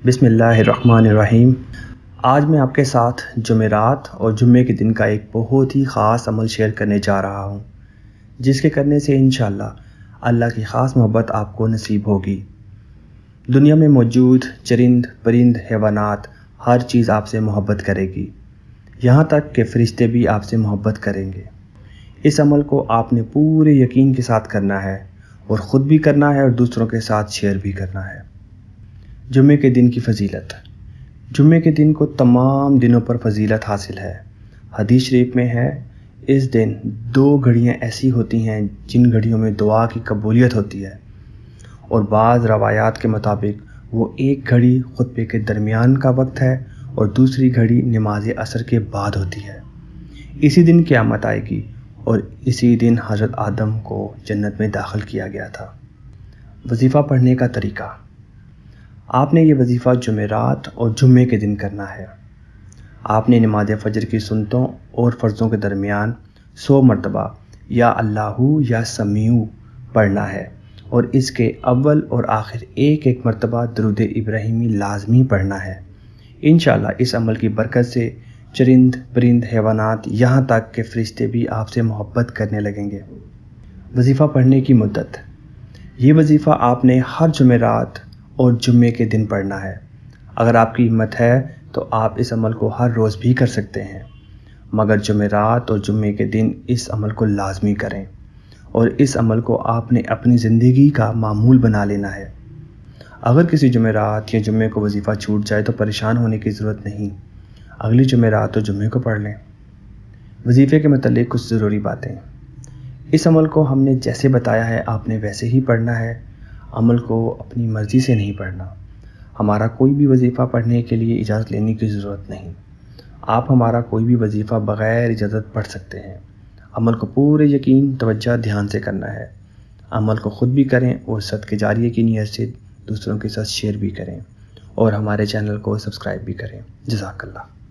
بسم اللہ الرحمن الرحیم۔ آج میں آپ کے ساتھ جمعرات اور جمعے کے دن کا ایک بہت ہی خاص عمل شیئر کرنے جا رہا ہوں، جس کے کرنے سے انشاءاللہ اللہ کی خاص محبت آپ کو نصیب ہوگی۔ دنیا میں موجود چرند پرند حیوانات ہر چیز آپ سے محبت کرے گی، یہاں تک کہ فرشتے بھی آپ سے محبت کریں گے۔ اس عمل کو آپ نے پورے یقین کے ساتھ کرنا ہے، اور خود بھی کرنا ہے اور دوسروں کے ساتھ شیئر بھی کرنا ہے۔ جمعے کے دن کی فضیلت۔ جمعے کے دن کو تمام دنوں پر فضیلت حاصل ہے۔ حدیث شریف میں ہے، اس دن 2 گھڑیاں ایسی ہوتی ہیں جن گھڑیوں میں دعا کی قبولیت ہوتی ہے، اور بعض روایات کے مطابق وہ ایک گھڑی خطبے کے درمیان کا وقت ہے اور دوسری گھڑی نماز عصر کے بعد ہوتی ہے۔ اسی دن قیامت آئے گی اور اسی دن حضرت آدم کو جنت میں داخل کیا گیا تھا۔ وظیفہ پڑھنے کا طریقہ۔ آپ نے یہ وظیفہ جمعرات اور جمعے کے دن کرنا ہے۔ آپ نے نماز فجر کی سنتوں اور فرضوں کے درمیان 100 مرتبہ یا اللہ یا سمیع پڑھنا ہے، اور اس کے اول اور آخر ایک مرتبہ درود ابراہیمی لازمی پڑھنا ہے۔ انشاءاللہ اس عمل کی برکت سے چرند پرند حیوانات یہاں تک کہ فرشتے بھی آپ سے محبت کرنے لگیں گے۔ وظیفہ پڑھنے کی مدت۔ یہ وظیفہ آپ نے ہر جمعرات اور جمعے کے دن پڑھنا ہے۔ اگر آپ کی ہمت ہے تو آپ اس عمل کو ہر روز بھی کر سکتے ہیں، مگر جمعرات اور جمعے کے دن اس عمل کو لازمی کریں، اور اس عمل کو آپ نے اپنی زندگی کا معمول بنا لینا ہے۔ اگر کسی جمعرات یا جمعے کو وظیفہ چھوٹ جائے تو پریشان ہونے کی ضرورت نہیں، اگلی جمعرات اور جمعے کو پڑھ لیں۔ وظیفے کے متعلق کچھ ضروری باتیں۔ اس عمل کو ہم نے جیسے بتایا ہے آپ نے ویسے ہی پڑھنا ہے، عمل کو اپنی مرضی سے نہیں پڑھنا۔ ہمارا کوئی بھی وظیفہ پڑھنے کے لیے اجازت لینے کی ضرورت نہیں۔ آپ ہمارا کوئی بھی وظیفہ بغیر اجازت پڑھ سکتے ہیں۔ عمل کو پورے یقین، توجہ، دھیان سے کرنا ہے۔ عمل کو خود بھی کریں اور صدقہ جاریہ کی نیت سے دوسروں کے ساتھ شیئر بھی کریں، اور ہمارے چینل کو سبسکرائب بھی کریں۔ جزاک اللہ۔